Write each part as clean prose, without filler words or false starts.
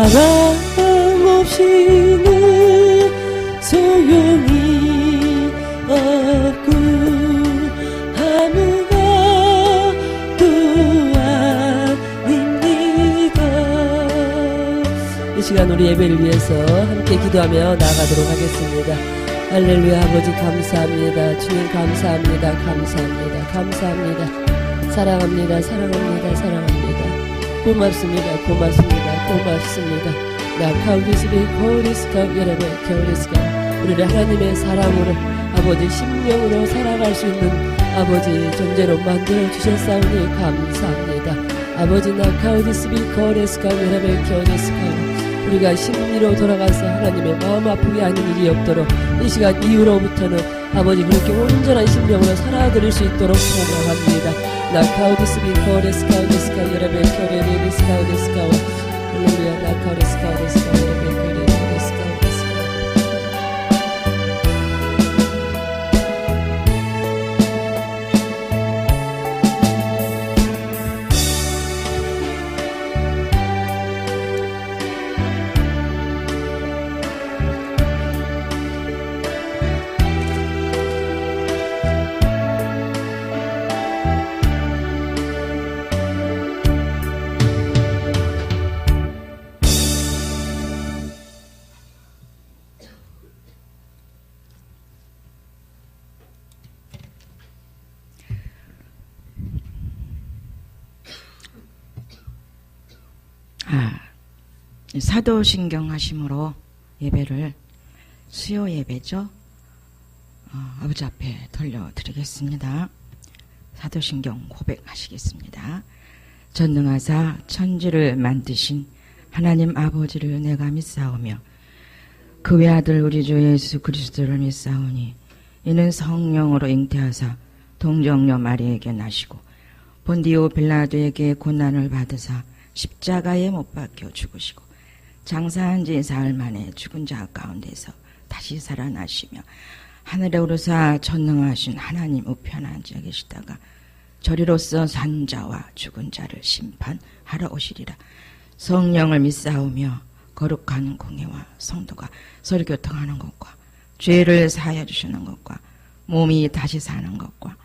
사랑 없이는 소용이 없고 아무것도 아닙니다. 이 시간 우리 예배를 위해서 함께 기도하며 나아가도록 하겠습니다. 할렐루야. 아버지 감사합니다. 주님 감사합니다. 감사합니다. 감사합니다. 사랑합니다. 사랑합니다. 사랑합니다. 고맙습니다. 고맙습니다. 고맙습니다. 나 카우리스비 코리스카 여러분 겨울리스카 우리를 하나님의 사랑으로 아버지 심령으로 살아갈 수 있는 아버지 존재로 만들어 주셨사오니 감사합니다. 아버지 나 카우리스비 코리스카 여러분 겨울리스카 우리가 심리로 돌아가서 하나님의 마음 아프게 하는 일이 없도록 이 시간 이후로부터는 아버지 그렇게 온전한 심령으로 살아드릴 수 있도록 소망합니다. 나카우디스비 코레스카우디스카 여러분 코레리스카우디스카와 할렐루야 나카우디스카우디스카 여러분 코레리스카우디스카 사도신경 하심으로 예배를 수요 예배죠. 아버지 앞에 돌려드리겠습니다. 사도신경 고백하시겠습니다. 전능하사 천지를 만드신 하나님 아버지를 내가 믿사오며 그 외아들 우리 주 예수 그리스도를 믿사오니 이는 성령으로 잉태하사 동정녀 마리에게 나시고 본디오 빌라도에게 고난을 받으사 십자가에 못 박혀 죽으시고 장사한 지 사흘 만에 죽은 자 가운데서 다시 살아나시며 하늘에 오르사 전능하신 하나님 우편에 앉아 계시다가 저리로서 산 자와 죽은 자를 심판하러 오시리라. 성령을 믿사오며 거룩한 공예와 성도가 서로 교통하는 것과 죄를 사하여 주시는 것과 몸이 다시 사는 것과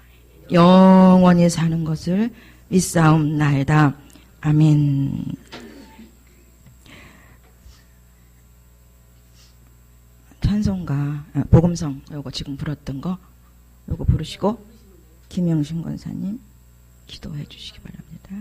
영원히 사는 것을 믿사옵나이다. 아멘. 찬송가 복음성 요거 지금 불었던 거 요거 부르시고 김영신 권사님 기도해 주시기 바랍니다.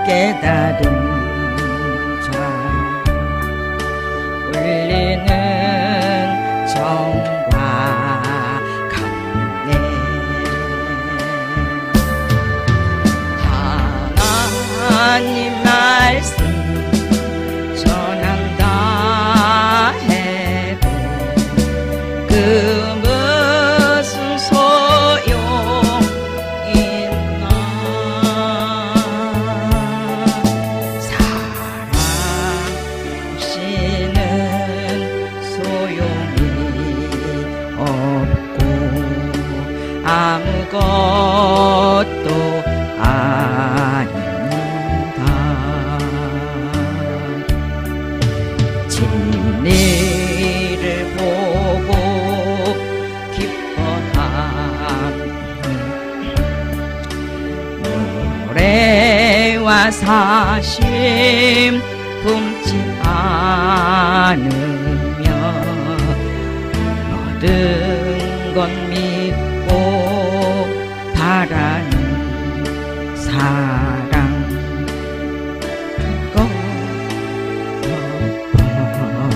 깨달은 자 울리는 정과 강내 하나님 말씀 전한다 해도 그 무슨 소용 있나. 사랑 없이는 소용이 없고 아무것도 아닙니다. 진리를 보고 기뻐하니 노래와 사심 품지 않으며 모든 건 믿고 바라는 사랑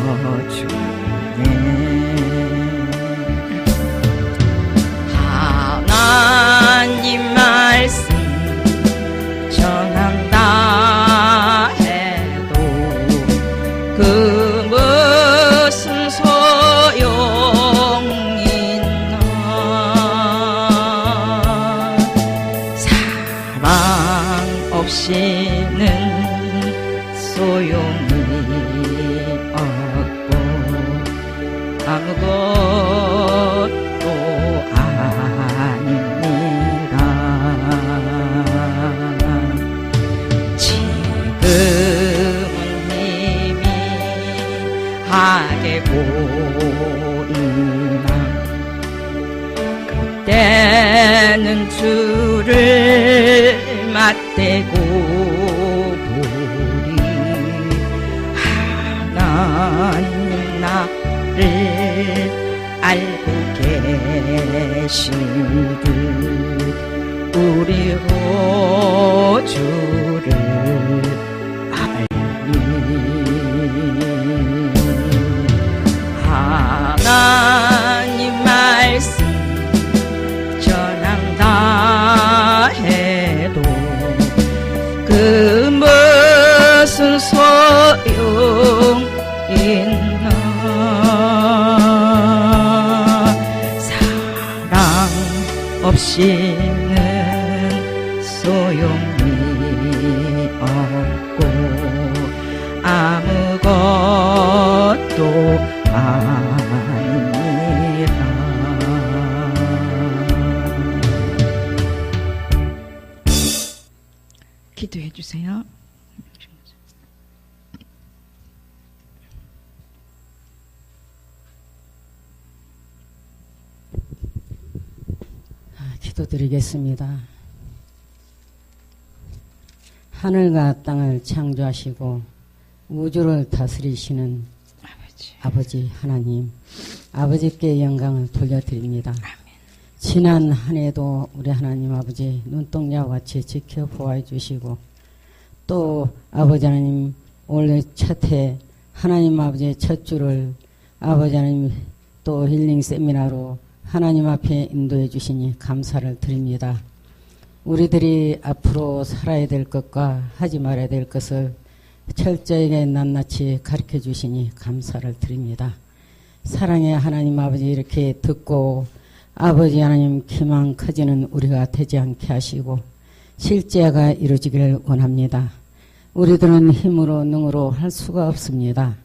덮어주네. 나는 주를 맞대고 보리 하나님 나를 알고 계신 듯 우리로 주를 알리 하나님 말씀 전한다 해도 그 무슨 소용 있나 사랑 없이는 소용이 없고 아무것도 아니라 기도해 주세요. 기도드리겠습니다. 하늘과 땅을 창조하시고 우주를 다스리시는 아버지 하나님, 아버지께 영광을 돌려드립니다. 지난 한 해도 우리 하나님 아버지 눈동자와 같이 지켜보아 주시고 또 아버지 하나님 올해 첫 해 하나님 아버지의 첫 주를 아버지 하나님 또 힐링 세미나로 하나님 앞에 인도해 주시니 감사를 드립니다. 우리들이 앞으로 살아야 될 것과 하지 말아야 될 것을 철저하게 낱낱이 가르쳐 주시니 감사를 드립니다. 사랑의 하나님 아버지 이렇게 듣고 아버지 하나님 기만 커지는 우리가 되지 않게 하시고 실제가 이루어지기를 원합니다. 우리들은 힘으로 능으로 할 수가 없습니다.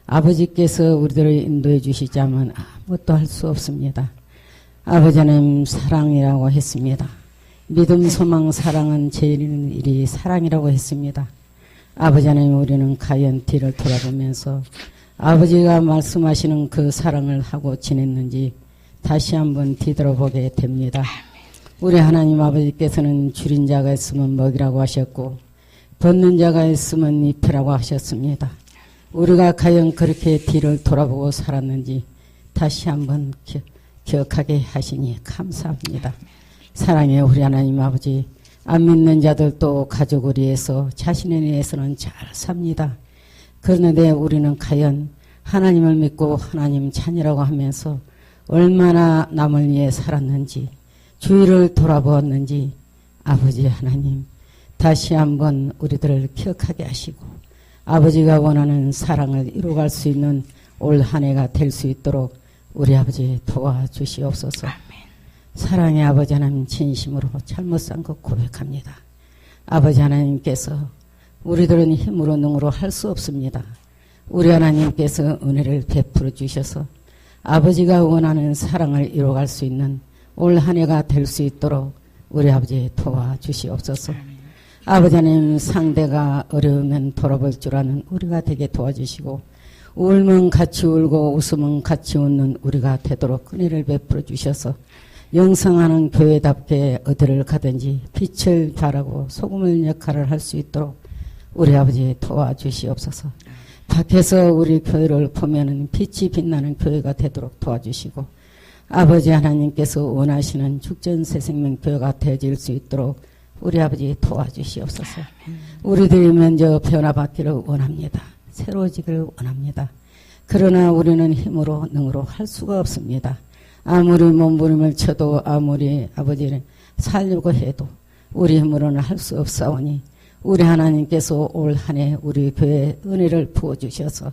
아버지께서 우리들을 인도해 주시자면 아무것도 할 수 없습니다. 아버지 하나님 사랑이라고 했습니다. 믿음, 소망, 사랑은 제일 일이 사랑이라고 했습니다. 아버지 하나님 우리는 과연 뒤를 돌아보면서 아버지가 말씀하시는 그 사랑을 하고 지냈는지 다시 한번 뒤돌아보게 됩니다. 우리 하나님 아버지께서는 줄인 자가 있으면 먹이라고 하셨고 벗는 자가 있으면 잎이라고 하셨습니다. 우리가 과연 그렇게 뒤를 돌아보고 살았는지 다시 한번 기억하게 하시니 감사합니다. 사랑의 우리 하나님 아버지, 안 믿는 자들도 가족을 위해서 자신을 위해서는 잘 삽니다. 그런데 우리는 과연 하나님을 믿고 하나님 찬이라고 하면서 얼마나 남을 위해 살았는지 주위를 돌아보았는지 아버지 하나님 다시 한번 우리들을 기억하게 하시고 아버지가 원하는 사랑을 이루어갈 수 있는 올 한 해가 될 수 있도록 우리 아버지 도와주시옵소서. 사랑의 아버지 하나님 진심으로 잘못 산 것 고백합니다. 아버지 하나님께서 우리들은 힘으로 능으로 할 수 없습니다. 우리 하나님께서 은혜를 베풀어 주셔서 아버지가 원하는 사랑을 이루어갈 수 있는 올 한 해가 될 수 있도록 우리 아버지 도와주시옵소서. 아버지 하나님 상대가 어려우면 돌아볼 줄 아는 우리가 되게 도와주시고 울면 같이 울고 웃으면 같이 웃는 우리가 되도록 은혜를 베풀어 주셔서 영성하는 교회답게 어디를 가든지 빛을 발하고 소금을 역할을 할 수 있도록 우리 아버지 도와주시옵소서. 밖에서 우리 교회를 보면은 빛이 빛나는 교회가 되도록 도와주시고 아버지 하나님께서 원하시는 죽전새생명 교회가 되어질 수 있도록 우리 아버지 도와주시옵소서. 우리들이 먼저 변화받기를 원합니다. 새로워지기를 원합니다. 그러나 우리는 힘으로 능으로 할 수가 없습니다. 아무리 몸부림을 쳐도 아무리 아버지를 살려고 해도 우리 힘으로는 할 수 없사오니 우리 하나님께서 올 한 해 우리 교회에 은혜를 부어주셔서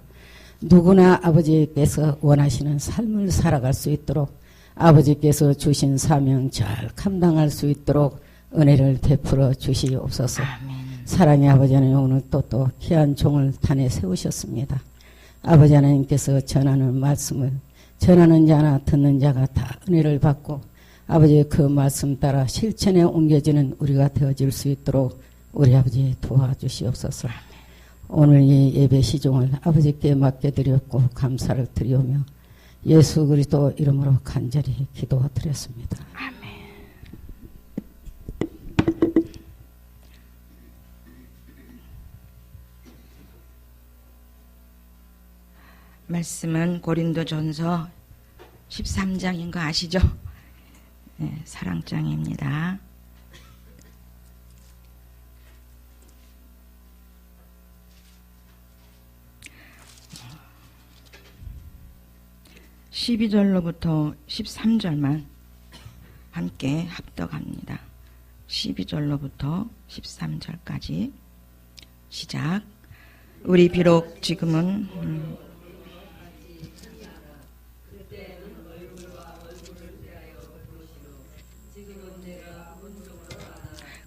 누구나 아버지께서 원하시는 삶을 살아갈 수 있도록 아버지께서 주신 사명 잘 감당할 수 있도록 은혜를 베풀어 주시옵소서. 사랑의 아버지 하나님 오늘 또 귀한 종을 단에 세우셨습니다. 아버지 하나님께서 전하는 말씀을 전하는 자나 듣는 자가 다 은혜를 받고 아버지 그 말씀 따라 실천에 옮겨지는 우리가 되어질 수 있도록 우리 아버지 도와주시옵소서. 오늘 이 예배 시종을 아버지께 맡겨드렸고 감사를 드리오며 예수 그리스도 이름으로 간절히 기도드렸습니다. 아멘. 말씀은 고린도전서 13장인 거 아시죠? 네, 사랑장입니다. (12절로부터) (13절만) 함께 합독합니다. 12절로부터 13절까지 시작. 우리 비록 지금은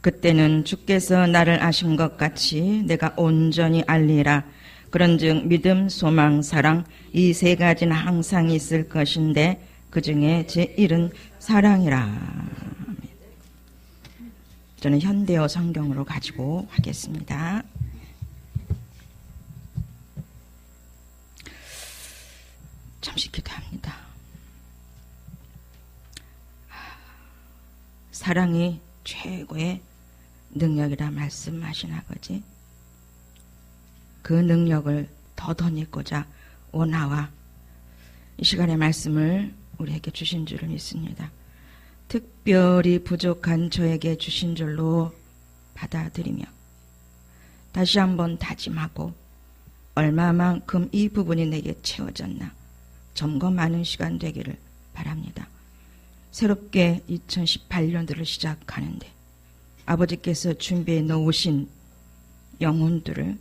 그때는 주께서 나를 아신 것 같이 내가 온전히 알리라. 그런즉 믿음, 소망, 사랑 이 세 가지는 항상 있을 것인데 그 중에 제1은 사랑이라. 저는 현대어 성경으로 가지고 하겠습니다. 잠시 기도합니다. 사랑이 최고의 능력이라 말씀하신 아버지, 그 능력을 더 덧입고자 원하와 이 시간의 말씀을 우리에게 주신 줄을 믿습니다. 특별히 부족한 저에게 주신 줄로 받아들이며 다시 한번 다짐하고 얼마만큼 이 부분이 내게 채워졌나 점검하는 시간 되기를 바랍니다. 새롭게 2018년도를 시작하는데 아버지께서 준비해 놓으신 영혼들을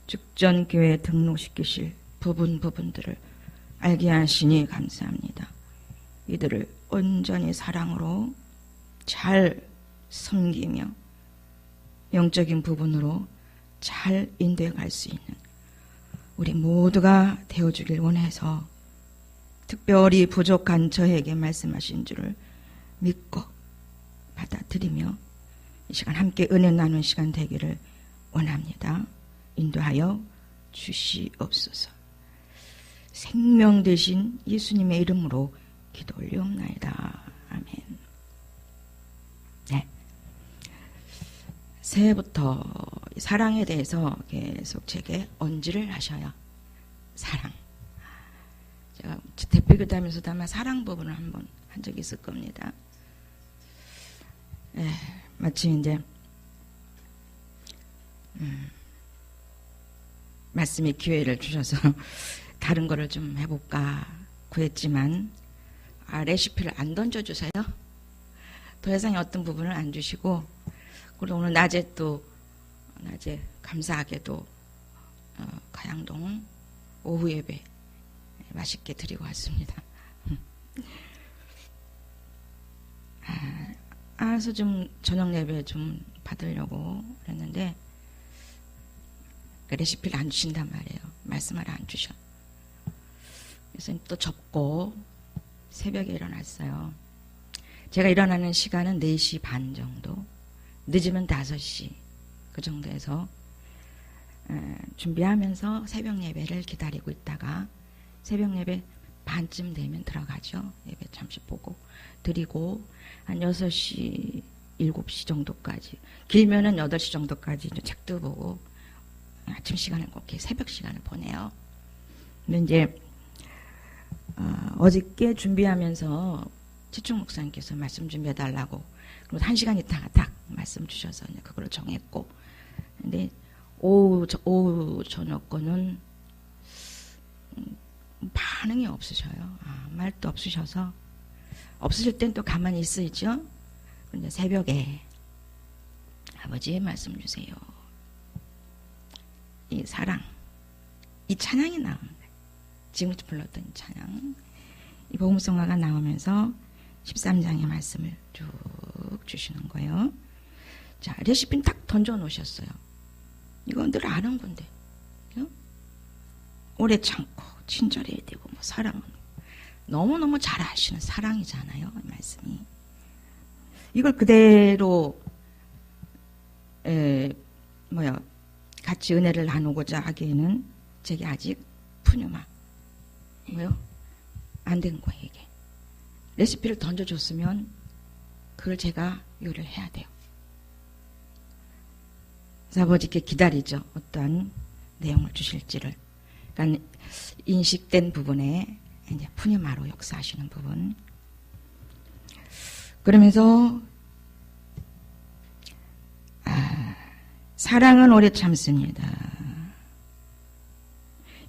죽전교회에 등록시키실 부분들을 알게 하시니 감사합니다. 이들을 온전히 사랑으로 잘 섬기며 영적인 부분으로 잘 인도해 갈 수 있는 우리 모두가 되어주길 원해서 특별히 부족한 저에게 말씀하신 줄을 믿고 받아들이며 이 시간 함께 은혜 나누는 시간 되기를 원합니다. 인도하여 주시옵소서. 생명 되신 예수님의 이름으로 기도 올리옵나이다. 아멘. 네. 새해부터 사랑에 대해서 계속 제게 언지를 하셔요. 사랑. 제가 대표기도 하면서도 아마 사랑 부분을 한번 한 적이 있을 겁니다. 마침 이제 말씀이 기회를 주셔서 다른 거를 좀 해볼까 구했지만 레시피를 안 던져주세요. 더 이상 어떤 부분을 안 주시고, 그리고 오늘 낮에 감사하게도 가양동 오후 예배 맛있게 드리고 왔습니다. 알아서 좀 저녁 예배 좀 받으려고 그랬는데 레시피를 안 주신단 말이에요. 말씀을 안 주셔. 그래서 또 접고 새벽에 일어났어요. 제가 일어나는 시간은 4시 반 정도, 늦으면 5시 그 정도에서 준비하면서 새벽 예배를 기다리고 있다가 새벽 예배 반쯤 되면 들어가죠. 예배 잠시 보고 드리고 한 6시 7시 정도까지, 길면은 8시 정도까지 이제 책도 보고 아침 시간을 꼭 새벽 시간을 보내요. 근데 이제 어저께 준비하면서 지충 목사님께서 말씀 준비해달라고, 그리고 1시간 있다가 딱 말씀 주셔서 이제 그걸로 정했고, 근데 오후 저녁 거는 반응이 없으셔요. 말도 없으셔서, 없으실 땐 또 가만히 있으시죠. 근데 새벽에 아버지의 말씀 주세요. 이 사랑, 이 찬양이 나옵니다. 지금부터 불렀던 이 찬양, 이 복음성가가 나오면서 13장의 말씀을 쭉 주시는 거예요. 자, 레시피는 딱 던져 놓으셨어요. 이건 늘 아는 건데, 오래 참고 친절해야 되고, 사랑은 너무너무 잘 아시는 사랑이잖아요, 이 말씀이. 이걸 그대로 같이 은혜를 나누고자 하기에는 제게 아직 푸념아 안 된 거예요. 이게 레시피를 던져줬으면 그걸 제가 요리를 해야 돼요. 그래서 아버지께 기다리죠. 어떠한 내용을 주실지를. 그러니까 인식된 부분에 이제 푸니마로 역사하시는 부분. 그러면서 사랑은 오래 참습니다.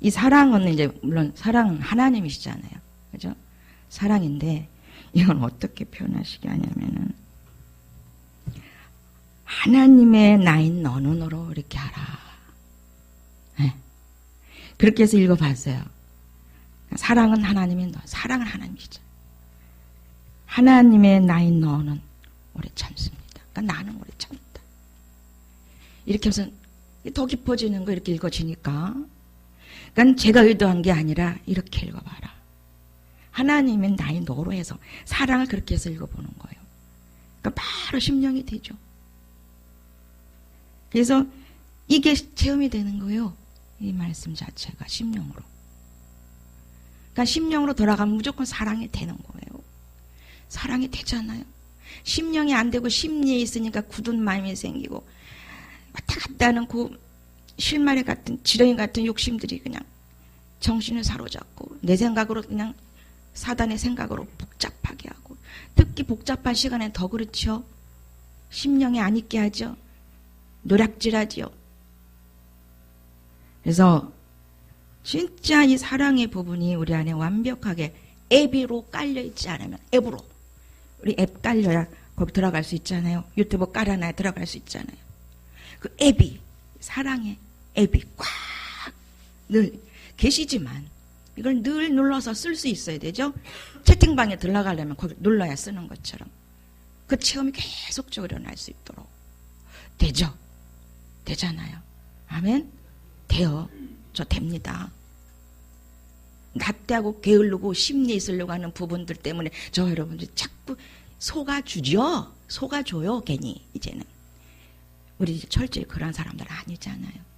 이 사랑은 이제 물론 사랑은 하나님이시잖아요. 그죠? 사랑인데 이건 어떻게 표현하시게 하냐면은 하나님의 나인 너는으로 이렇게 하라. 네. 그렇게 해서 읽어봤어요. 사랑은 하나님의 너, 사랑은 하나님이시죠. 하나님의 나인 너는 오래 참습니다. 그러니까 나는 오래 참다. 이렇게 해서 더 깊어지는 거 이렇게 읽어지니까, 그러니까 제가 의도한 게 아니라 이렇게 읽어봐라. 하나님의 나인 너로 해서 사랑을 그렇게 해서 읽어보는 거예요. 그러니까 바로 심령이 되죠. 그래서 이게 체험이 되는 거예요. 이 말씀 자체가 심령으로. 그러니까 심령으로 돌아가면 무조건 사랑이 되는 거예요. 사랑이 되잖아요. 심령이 안 되고 심리에 있으니까 굳은 마음이 생기고 왔다 갔다 하는 그 실마리 같은 지렁이 같은 욕심들이 그냥 정신을 사로잡고 내 생각으로 그냥 사단의 생각으로 복잡하게 하고, 특히 복잡한 시간에 더 그렇죠. 심령이 안 있게 하죠. 노략질하지요. 그래서 진짜 이 사랑의 부분이 우리 안에 완벽하게 앱으로 깔려있지 않으면, 앱으로 우리 앱 깔려야 거기 들어갈 수 있잖아요. 유튜브 깔아놔야 들어갈 수 있잖아요. 그 앱이, 사랑의 앱이 꽉 늘 계시지만 이걸 늘 눌러서 쓸 수 있어야 되죠. 채팅방에 들어가려면 거기 눌러야 쓰는 것처럼 그 체험이 계속적으로 일어날 수 있도록 되죠. 되잖아요. 아멘. 돼요. 저 됩니다. 납대하고 게으르고 심리에 있으려고 하는 부분들 때문에 저 여러분들 자꾸 속아주죠. 속아줘요. 괜히 이제는. 우리 철저히 그런 사람들 아니잖아요.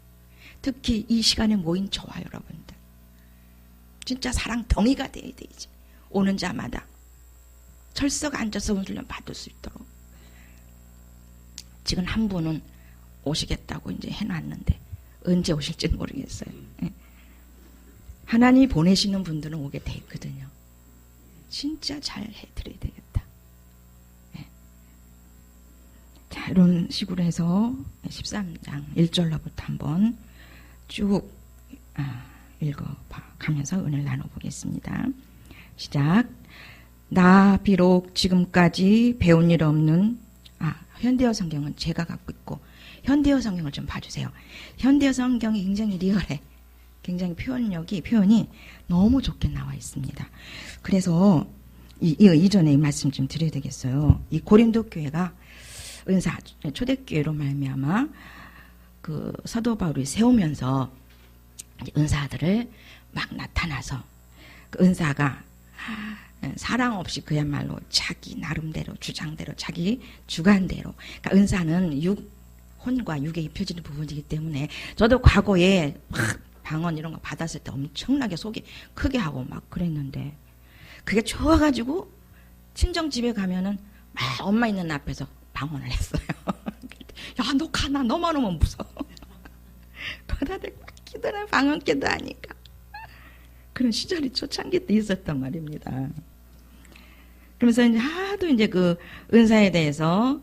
특히 이 시간에 모인 저와 여러분들 진짜 사랑 덩이가 돼야 되지. 오는 자마다 철석 앉아서 훈련 받을 수 있도록. 지금 한 분은 오시겠다고 이제 해놨는데 언제 오실지는 모르겠어요. 하나님이 보내시는 분들은 오게 돼 있거든요. 진짜 잘 해드려야 되겠다. 자, 이런 식으로 해서 13장 1절로부터 한번 쭉 읽어가면서 은혜를 나눠보겠습니다. 시작. 나 비록 지금까지 배운 일 없는, 현대어 성경은 제가 갖고 있고 현대어 성경을 좀 봐주세요. 현대어 성경이 굉장히 리얼해. 굉장히 표현이 너무 좋게 나와 있습니다. 그래서 이전에 이 말씀 좀 드려야 되겠어요. 이 고린도 교회가 은사 초대교회로 말미암아 그 사도 바울이 세우면서 은사들을 막 나타나서 그 은사가 사랑 없이 그야말로 자기 나름대로 주장대로 자기 주관대로, 그러니까 은사는 혼과 육에 입혀지는 부분이기 때문에 저도 과거에 막 방언 이런 거 받았을 때 엄청나게 속이 크게 하고 막 그랬는데 그게 좋아가지고 친정 집에 가면은 막 엄마 있는 앞에서 방언을 했어요. 야, 너 가, 나 너만 오면 무서워. 거기다 대고 기도나 방언 기도 하니까 그런 시절이 초창기 때 있었단 말입니다. 그러면서 이제 하도 이제 그 은사에 대해서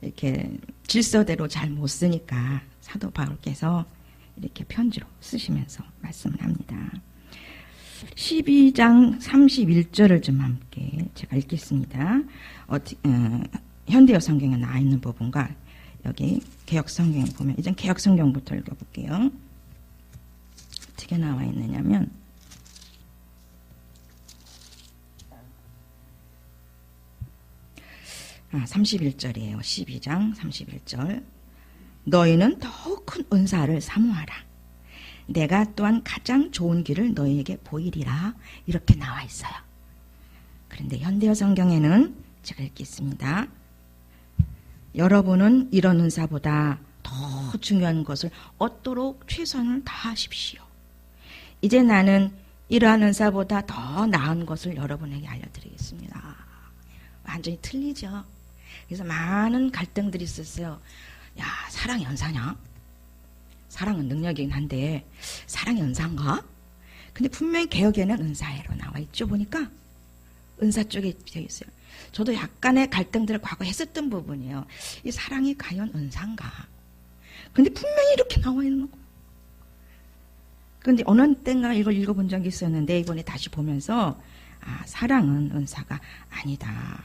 이렇게 질서대로 잘 못 쓰니까 사도 바울께서 이렇게 편지로 쓰시면서 말씀을 합니다. 12장 31절을 좀 함께 제가 읽겠습니다. 현대어 성경에 나와 있는 부분과 여기 개역 성경에 보면, 이제 개역 성경부터 읽어볼게요. 어떻게 나와 있느냐면 31절이에요. 12장 31절. 너희는 더욱 큰 은사를 사모하라. 내가 또한 가장 좋은 길을 너희에게 보이리라. 이렇게 나와 있어요. 그런데 현대어 성경에는 제가 읽겠습니다. 여러분은 이런 은사보다 더 중요한 것을 얻도록 최선을 다하십시오. 이제 나는 이러한 은사보다 더 나은 것을 여러분에게 알려드리겠습니다. 완전히 틀리죠. 그래서 많은 갈등들이 있었어요. 야, 사랑이 은사냐? 사랑은 능력이긴 한데 사랑이 은사인가? 근데 분명히 개혁에는 은사회로 나와 있죠. 보니까 은사 쪽에 되어 있어요. 저도 약간의 갈등들을 과거 했었던 부분이에요. 이 사랑이 과연 은사인가? 근데 분명히 이렇게 나와 있는 거. 근데 어느 때인가 이걸 읽어본 적이 있었는데 이번에 다시 보면서 사랑은 은사가 아니다.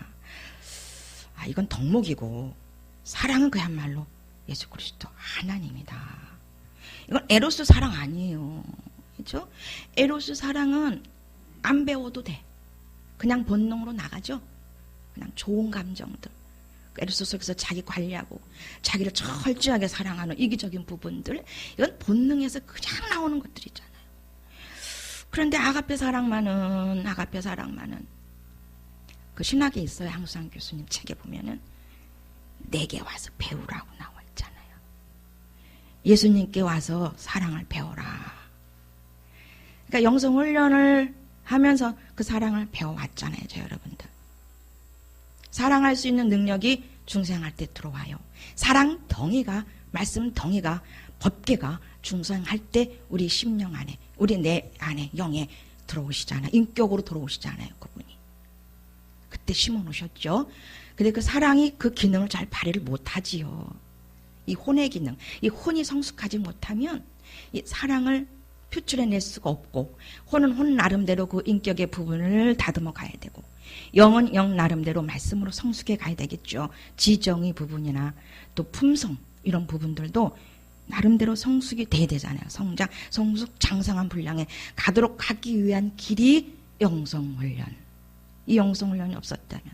이건 덕목이고 사랑은 그야말로 예수 그리스도 하나님이다. 이건 에로스 사랑 아니에요. 그렇죠? 에로스 사랑은 안 배워도 돼. 그냥 본능으로 나가죠. 그냥 좋은 감정들. 에로스 속에서 자기 관리하고 자기를 철저하게 사랑하는 이기적인 부분들, 이건 본능에서 그냥 나오는 것들이잖아요. 그런데 아가페 사랑만은 그 신학에 있어요. 항상 교수님 책에 보면은 내게 와서 배우라고 나와 있잖아요. 예수님께 와서 사랑을 배워라. 그러니까 영성훈련을 하면서 그 사랑을 배워왔잖아요. 저 여러분들. 사랑할 수 있는 능력이 중생할 때 들어와요. 사랑 덩이가, 말씀 덩이가, 법계가 중생할 때 우리 심령 안에, 우리 내 안에, 영에 들어오시잖아요. 인격으로 들어오시잖아요. 그분이. 그때 심어놓으셨죠. 근데 그 사랑이 그 기능을 잘 발휘를 못하지요. 이 혼의 기능, 이 혼이 성숙하지 못하면 이 사랑을 표출해낼 수가 없고, 혼은 혼 나름대로 그 인격의 부분을 다듬어 가야 되고, 영은 영 나름대로 말씀으로 성숙해 가야 되겠죠. 지정의 부분이나 또 품성 이런 부분들도 나름대로 성숙이 돼야 되잖아요. 성숙 장성한 분량에 가도록 하기 위한 길이 영성훈련. 이 영성훈련이 없었다면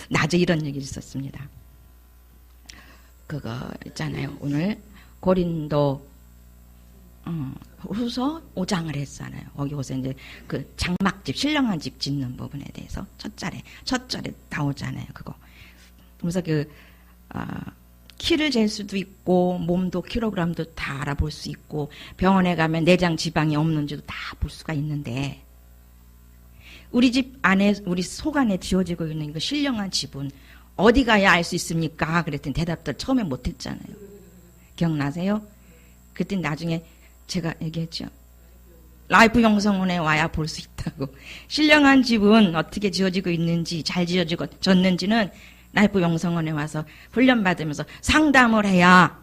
낮에 이런 얘기를 있었습니다. 그거 있잖아요. 오늘 고린도 후서 5장을 했잖아요. 거기서 이제 그 장막집, 신령한 집 짓는 부분에 대해서 첫 절에 나오잖아요. 그거. 그래서 키를 잴 수도 있고, 몸도 킬로그램도 다 알아볼 수 있고, 병원에 가면 내장 지방이 없는지도 다 볼 수가 있는데, 우리 집 안에, 우리 속 안에 지어지고 있는 그 신령한 집은 어디 가야 알 수 있습니까? 그랬더니 대답들 처음에 못했잖아요. 기억나세요? 그때 나중에 제가 얘기했죠. 라이프 영성원에 와야 볼 수 있다고. 신령한 집은 어떻게 지어지고 있는지, 잘 지어졌는지는 라이프 영성원에 와서 훈련받으면서 상담을 해야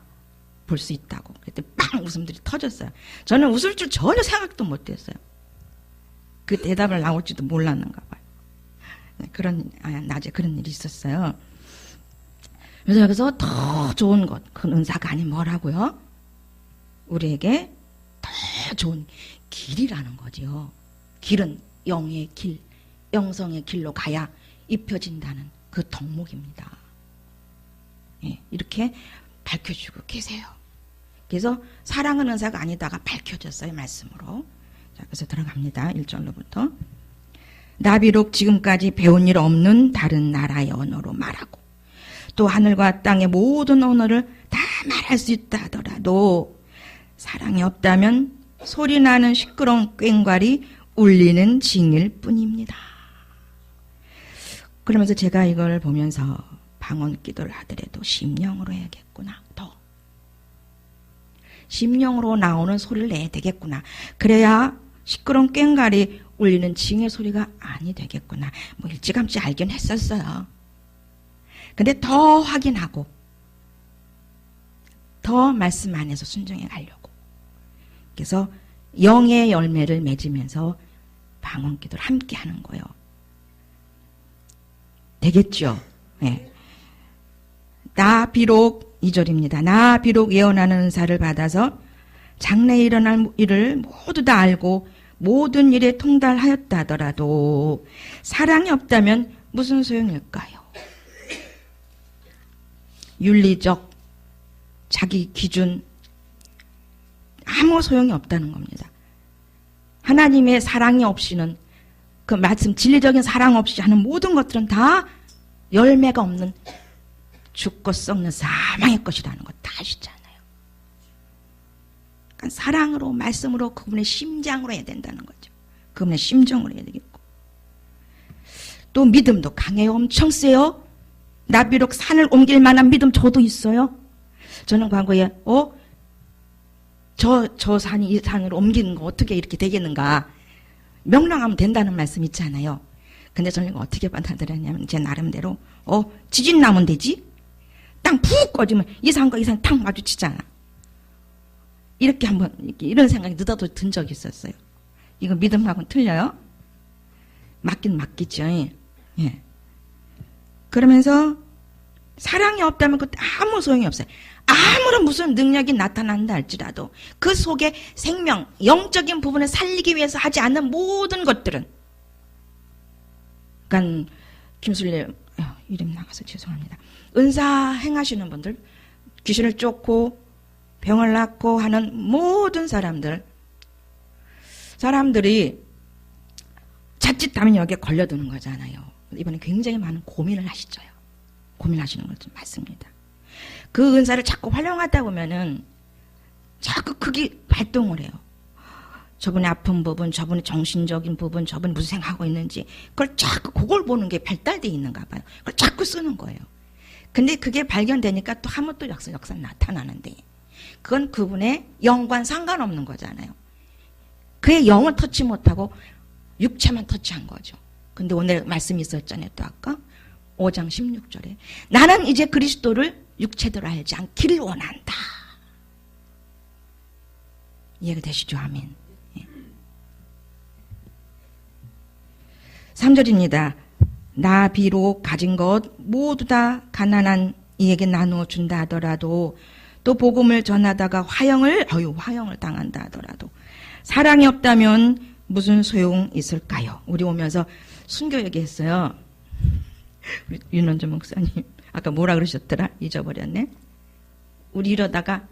볼 수 있다고. 그랬더니 빵 웃음들이 터졌어요. 저는 웃을 줄 전혀 생각도 못했어요. 그 대답을 나올지도 몰랐는가 봐요. 낮에 그런 일이 있었어요. 그래서 여기서 더 좋은 것, 그 은사가 아닌 뭐라고요? 우리에게 더 좋은 길이라는 거죠. 길은 영의 길, 영성의 길로 가야 입혀진다는 그 덕목입니다. 예, 이렇게 밝혀주고 계세요. 그래서 사랑은 은사가 아니다가 밝혀졌어요. 말씀으로. 자, 그래서 들어갑니다. 1절로부터. 나 비록 지금까지 배운 일 없는 다른 나라의 언어로 말하고 또 하늘과 땅의 모든 언어를 다 말할 수 있다 하더라도 사랑이 없다면 소리나는 시끄러운 꽹과리 울리는 징일 뿐입니다. 그러면서 제가 이걸 보면서 방언 기도를 하더라도 심령으로 해야겠구나. 더 심령으로 나오는 소리를 내야 되겠구나. 그래야 시끄러운 꽹과리 울리는 징의 소리가 아니 되겠구나. 뭐 일찌감치 알긴 했었어요. 근데 더 확인하고 더 말씀 안에서 순종해 가려고. 그래서 영의 열매를 맺으면서 방언 기도를 함께 하는 거예요. 되겠죠? 네. 나 비록 2절입니다. 나 비록 예언하는 은사를 받아서 장래에 일어날 일을 모두 다 알고 모든 일에 통달하였다 하더라도 사랑이 없다면 무슨 소용일까요? 윤리적 자기 기준 아무 소용이 없다는 겁니다. 하나님의 사랑이 없이는 그 말씀 진리적인 사랑 없이 하는 모든 것들은 다 열매가 없는 죽고 썩는 사망의 것이라는 것 다 아시잖아요. 그러니까 사랑으로 말씀으로 그분의 심장으로 해야 된다는 거죠. 그분의 심정으로 해야 되겠고 또 믿음도 강해요. 엄청 세요. 나 비록 산을 옮길 만한 믿음 저도 있어요. 저는 과거에 저 산이 이 산으로 옮기는 거 어떻게 이렇게 되겠는가 명랑하면 된다는 말씀 있잖아요. 근데 저는 이거 어떻게 받아들였냐면 제 나름대로 지진 나면 되지? 땅 푹 꺼지면 이상과 이상 탁 마주치잖아. 이렇게 한번 이런 생각이 느닷없이 든 적이 있었어요. 이거 믿음하고는 틀려요? 맞긴 맞겠죠. 예. 그러면서 사랑이 없다면 그때 아무 소용이 없어요. 아무런 무슨 능력이 나타난다 할지라도 그 속에 생명, 영적인 부분을 살리기 위해서 하지 않는 모든 것들은, 그러니까 김술래 이름 나가서 죄송합니다. 은사 행하시는 분들, 귀신을 쫓고 병을 낫고 하는 모든 사람들이 자칫하면 여기에 걸려드는 거잖아요. 이번에 굉장히 많은 고민을 하시죠요. 고민하시는 것 좀 맞습니다. 그 은사를 자꾸 활용하다 보면은 자꾸 그게 발동을 해요. 저분의 아픈 부분, 저분의 정신적인 부분, 저분이 무슨 생각하고 있는지 그걸 자꾸 그걸 보는 게 발달되어 있는가 봐요. 그걸 자꾸 쓰는 거예요. 근데 그게 발견되니까 또 한 번 또 역사 나타나는데 그건 그분의 영과는 상관없는 거잖아요. 그의 영을 터치 못하고 육체만 터치한 거죠. 근데 오늘 말씀이 있었잖아요. 또 아까 5장 16절에 나는 이제 그리스도를 육체대로 알지 않기를 원한다. 이해가 되시죠? 아멘. 3절입니다. 나 비록 가진 것 모두 다 가난한 이에게 나누어 준다 하더라도 또 복음을 전하다가 화형을 당한다 하더라도 사랑이 없다면 무슨 소용 있을까요? 우리 오면서 순교 얘기했어요. 우리 윤원주 목사님 아까 뭐라 그러셨더라? 잊어버렸네. 우리 이러다가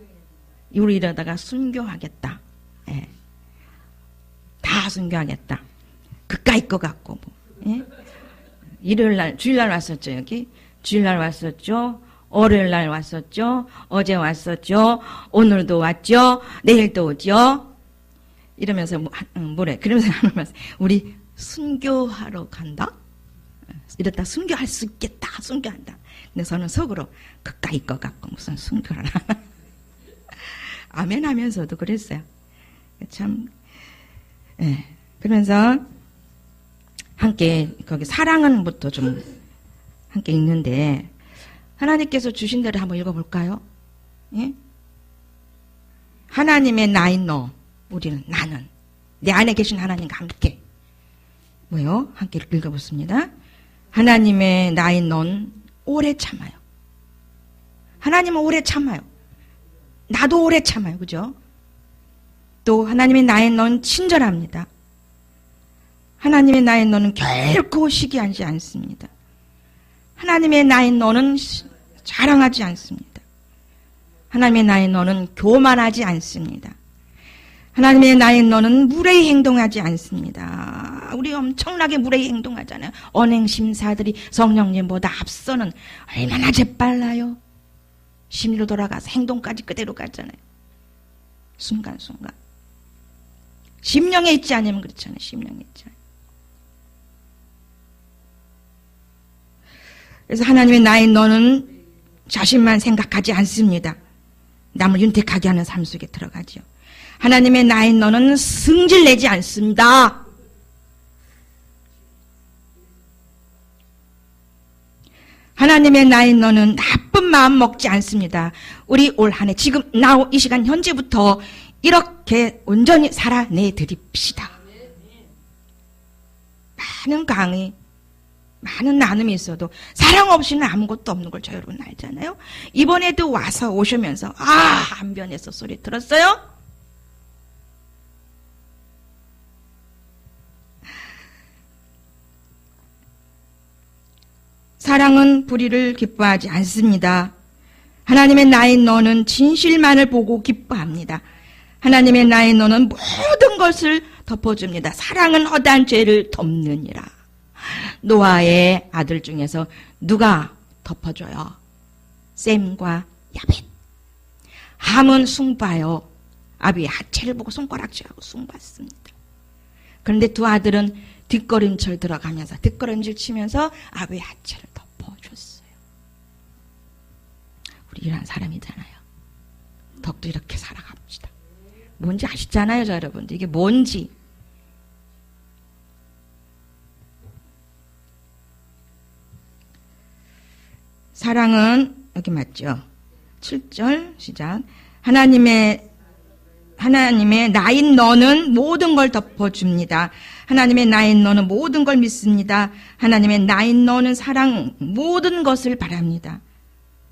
순교하겠다. 예. 다 순교하겠다. 그까이 거 같고 뭐. 예? 일요일날 주일날 왔었죠. 여기 주일날 왔었죠. 월요일날 왔었죠. 어제 왔었죠. 오늘도 왔죠. 내일도 오죠. 이러면서 뭐래. 그러면서 하는 말씀. 우리 순교하러 간다. 이랬다 순교할 수 있겠다. 순교한다. 근데 저는 속으로 그까이 거 같고 무슨 순교를 하나. 아멘 하면서도 그랬어요. 참. 예. 그러면서 함께 거기 사랑은부터 좀 함께 읽는데 하나님께서 주신 대로 한번 읽어볼까요? 예? 하나님의 나인 너 우리는 나는 내 안에 계신 하나님과 함께 뭐요? 함께 읽어보습니다. 하나님의 나인 넌 오래 참아요. 하나님은 오래 참아요. 나도 오래 참아요. 그죠? 또 하나님의 나인 넌 친절합니다. 하나님의 나인 너는 결코 시기하지 않습니다. 하나님의 나인 너는 자랑하지 않습니다. 하나님의 나인 너는 교만하지 않습니다. 하나님의 나인 너는 무례히 행동하지 않습니다. 우리 엄청나게 무례히 행동하잖아요. 언행심사들이 성령님보다 앞서는 얼마나 재빨라요. 심리로 돌아가서 행동까지 그대로 가잖아요. 순간순간. 심령에 있지 않으면 그렇잖아요. 심령에 있지 않으면. 그래서 하나님의 나인 너는 자신만 생각하지 않습니다. 남을 윤택하게 하는 삶 속에 들어가죠. 하나님의 나인 너는 승질내지 않습니다. 하나님의 나인 너는 나쁜 마음 먹지 않습니다. 우리 올 한 해 지금 now 이 시간 현재부터 이렇게 온전히 살아내 드립시다. 많은 강의 많은 나눔이 있어도 사랑 없이는 아무것도 없는 걸 저 여러분 알잖아요. 이번에도 와서 오시면서 안 변했어 소리 들었어요? 사랑은 불의를 기뻐하지 않습니다. 하나님의 나인 너는 진실만을 보고 기뻐합니다. 하나님의 나인 너는 모든 것을 덮어줍니다. 사랑은 허다한 죄를 덮느니라. 노아의 아들 중에서 누가 덮어줘요? 셈과 야벳. 함은 숭봐요. 아비의 하체를 보고 손가락질하고 숭봤습니다. 그런데 두 아들은 뒷걸음질 들어가면서 뒷걸음질 치면서 아비의 하체를 덮어줬어요. 우리 이런 사람이잖아요. 덕도 이렇게 살아갑시다. 뭔지 아시잖아요, 저 여러분들. 이게 뭔지. 사랑은 여기 맞죠? 7절 시작. 하나님의 나인 너는 모든 걸 덮어줍니다. 하나님의 나인 너는 모든 걸 믿습니다. 하나님의 나인 너는 사랑 모든 것을 바랍니다.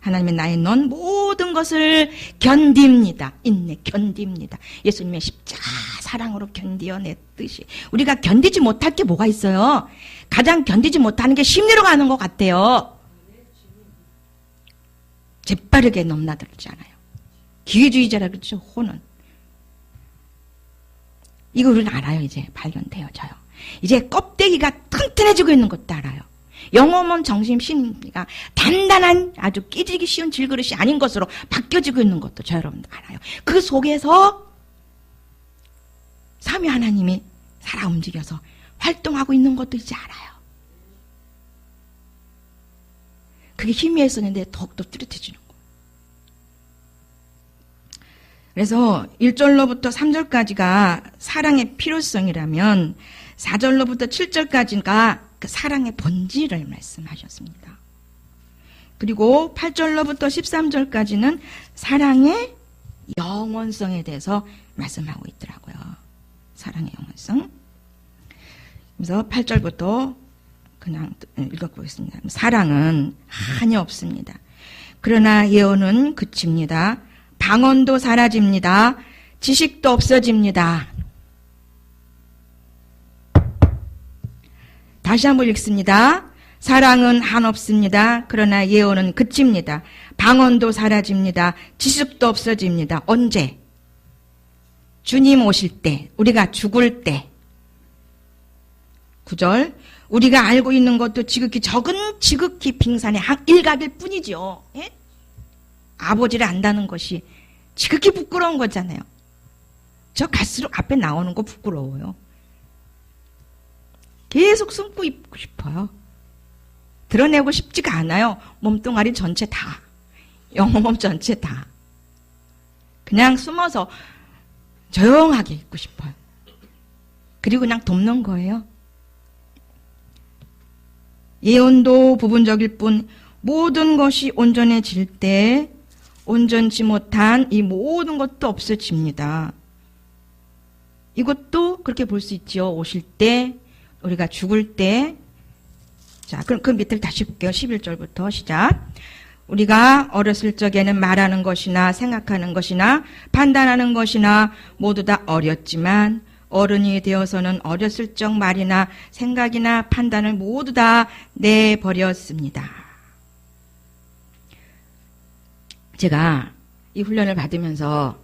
하나님의 나인 너는 모든 것을 견딥니다. 인내 견딥니다. 예수님의 십자가 사랑으로 견디어냈듯이 우리가 견디지 못할 게 뭐가 있어요? 가장 견디지 못하는 게 심리로 가는 것 같아요. 재빠르게 넘나들잖아요. 기회주의자라 그렇죠. 혼은. 이거 우리는 알아요. 이제 발견되어져요. 이제 껍데기가 튼튼해지고 있는 것도 알아요. 영혼은 정신 심리가 단단한 아주 끼지기 쉬운 질그릇이 아닌 것으로 바뀌어지고 있는 것도 저 여러분도 알아요. 그 속에서 삼위 하나님이 살아 움직여서 활동하고 있는 것도 이제 알아요. 그게 희미했었는데 더욱더 뚜렷해지는 거예요. 그래서 1절로부터 3절까지가 사랑의 필요성이라면 4절로부터 7절까지가 그 사랑의 본질을 말씀하셨습니다. 그리고 8절로부터 13절까지는 사랑의 영원성에 대해서 말씀하고 있더라고요. 사랑의 영원성. 그래서 8절부터 그냥 읽어보겠습니다. 사랑은 한이 없습니다. 그러나 예언은 그칩니다. 방언도 사라집니다. 지식도 없어집니다. 다시 한번 읽습니다. 사랑은 한없습니다. 그러나 예언은 그칩니다. 방언도 사라집니다. 지식도 없어집니다. 언제? 주님 오실 때, 우리가 죽을 때. 9절, 우리가 알고 있는 것도 지극히 빙산의 일각일 뿐이죠. 예? 아버지를 안다는 것이 지극히 부끄러운 거잖아요. 저 갈수록 앞에 나오는 거 부끄러워요. 계속 숨고 있고 싶어요. 드러내고 싶지가 않아요. 몸뚱아리 전체 다. 영혼몸 전체 다. 그냥 숨어서 조용하게 있고 싶어요. 그리고 그냥 돕는 거예요. 예언도 부분적일 뿐 모든 것이 온전해질 때 온전치 못한 이 모든 것도 없어집니다. 이것도 그렇게 볼 수 있죠. 오실 때, 우리가 죽을 때. 자, 그럼 그 밑을 다시 볼게요. 11절부터 시작. 우리가 어렸을 적에는 말하는 것이나 생각하는 것이나 판단하는 것이나 모두 다 어렸지만 어른이 되어서는 어렸을 적 말이나 생각이나 판단을 모두 다 내버렸습니다. 제가 이 훈련을 받으면서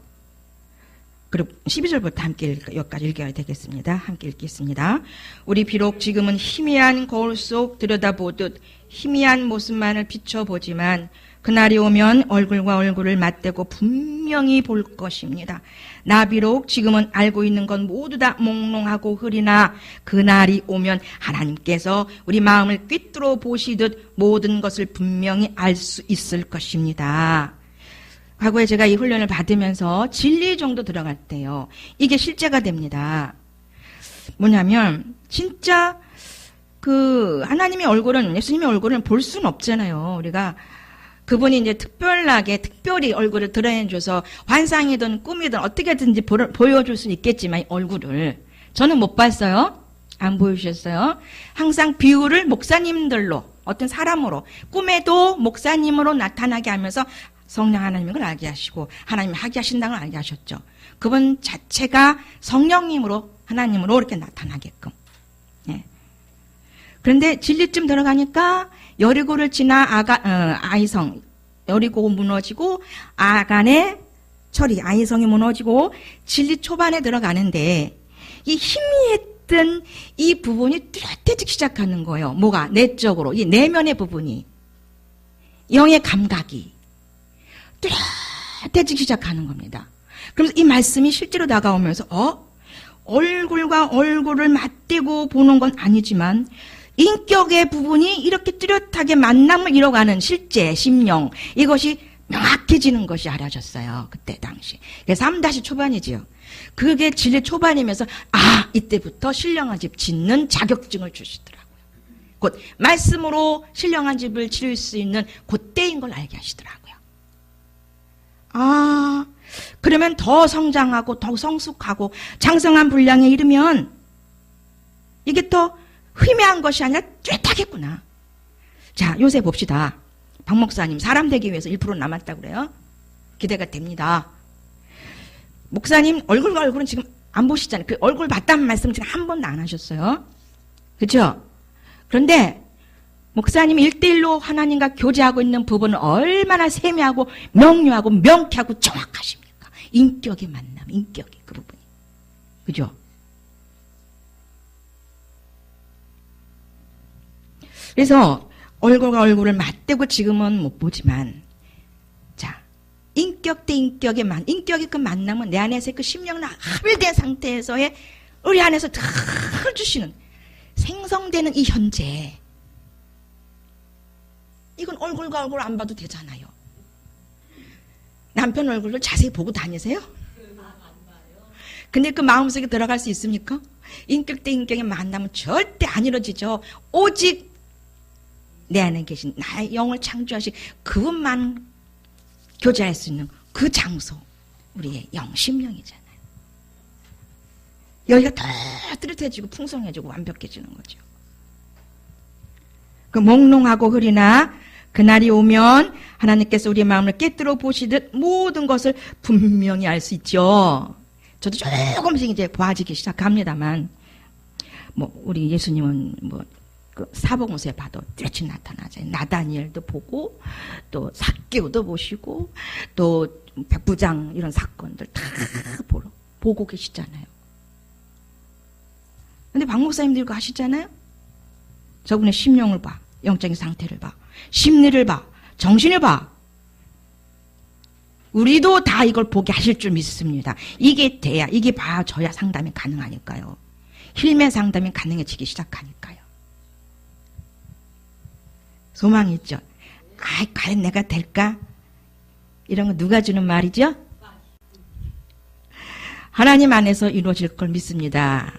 그리고 12절부터 함께 여기까지 읽어야 되겠습니다. 함께 읽겠습니다. 우리 비록 지금은 희미한 거울 속 들여다보듯 희미한 모습만을 비춰보지만 그날이 오면 얼굴과 얼굴을 맞대고 분명히 볼 것입니다. 나 비록 지금은 알고 있는 건 모두 다 몽롱하고 흐리나 그날이 오면 하나님께서 우리 마음을 꿰뚫어 보시듯 모든 것을 분명히 알 수 있을 것입니다. 과거에 제가 이 훈련을 받으면서 진리 정도 들어갈 때요. 이게 실제가 됩니다. 뭐냐면 진짜 그 하나님의 얼굴은 예수님의 얼굴은 볼 수는 없잖아요. 우리가 그분이 이제 특별히 얼굴을 드러내줘서 환상이든 꿈이든 어떻게든지 보여줄 수는 있겠지만 얼굴을 저는 못 봤어요. 안 보여주셨어요. 항상 비유를 목사님들로 어떤 사람으로 꿈에도 목사님으로 나타나게 하면서 성령 하나님인 걸 알게 하시고 하나님이 하게 하신다는 걸 알게 하셨죠. 그분 자체가 성령님으로 하나님으로 이렇게 나타나게끔. 예. 그런데 진리쯤 들어가니까 여리고를 지나 아이성 여리고 무너지고 아간의 철이 아이성이 무너지고 진리 초반에 들어가는데 이 희미했던 이 부분이 뚜렷해지기 시작하는 거예요. 뭐가? 내적으로 이 내면의 부분이 영의 감각이 뚜렷해지기 시작하는 겁니다. 그래서 이 말씀이 실제로 다가오면서 얼굴과 얼굴을 맞대고 보는 건 아니지만 인격의 부분이 이렇게 뚜렷하게 만남을 이뤄가는 실제 심령 이것이 명확해지는 것이 알아졌어요. 그때 당시. 그래서 3다시 초반이지요. 그게 진리 초반이면서 이때부터 신령한 집 짓는 자격증을 주시더라고요. 곧 말씀으로 신령한 집을 지을 수 있는 그때 때인 걸 알게 하시더라고요. 아, 그러면 더 성장하고 더 성숙하고 장성한 분량에 이르면 이게 더 희미한 것이 아니라 뚜렷하겠구나. 자, 요새 봅시다. 박 목사님 사람 되기 위해서 1% 남았다고 그래요. 기대가 됩니다. 목사님 얼굴과 얼굴은 지금 안 보시잖아요. 그 얼굴 봤다는 말씀 지금 한 번도 안 하셨어요. 그렇죠? 그런데 목사님이 1대1로 하나님과 교제하고 있는 부분은 얼마나 세미하고 명료하고 명쾌하고 정확하십니까? 인격의 만남, 인격의 그 부분이. 그죠? 그래서 얼굴과 얼굴을 맞대고 지금은 못 보지만, 자, 인격 대 인격의 인격의 그 만남은 내 안에서 그 심령은 합일된 상태에서의 우리 안에서 다 주시는 생성되는 이 현재. 이건 얼굴과 얼굴 안 봐도 되잖아요. 남편 얼굴을 자세히 보고 다니세요? 근데 그 마음속에 들어갈 수 있습니까? 인격 대 인격의 만남은 절대 안 이루어지죠. 오직 내 안에 계신 나의 영을 창조하신 그분만 교제할 수 있는 그 장소, 우리의 영심령이잖아요. 여기가 더 뚜렷해지고 풍성해지고 완벽해지는 거죠. 그 몽롱하고 흐리나 그날이 오면 하나님께서 우리의 마음을 깨뜨려 보시듯 모든 것을 분명히 알 수 있죠. 저도 조금씩 이제 보아지기 시작합니다만, 뭐 우리 예수님은 뭐 그 사복음서에 봐도 뚜렷이 나타나죠. 나다니엘도 보고 또 삭개오도 보시고 또 백부장 이런 사건들 다 보고 계시잖아요. 근데 박 목사님도 이거 하시잖아요. 저분의 심령을 봐, 영적인 상태를 봐, 심리를 봐, 정신을 봐. 우리도 다 이걸 보게 하실 줄 믿습니다. 이게 돼야, 이게 봐줘야 상담이 가능하니까요. 힐매 상담이 가능해지기 시작하니까요. 소망이 있죠. 아이, 과연 내가 될까? 이런 거 누가 주는 말이죠? 하나님 안에서 이루어질 걸 믿습니다.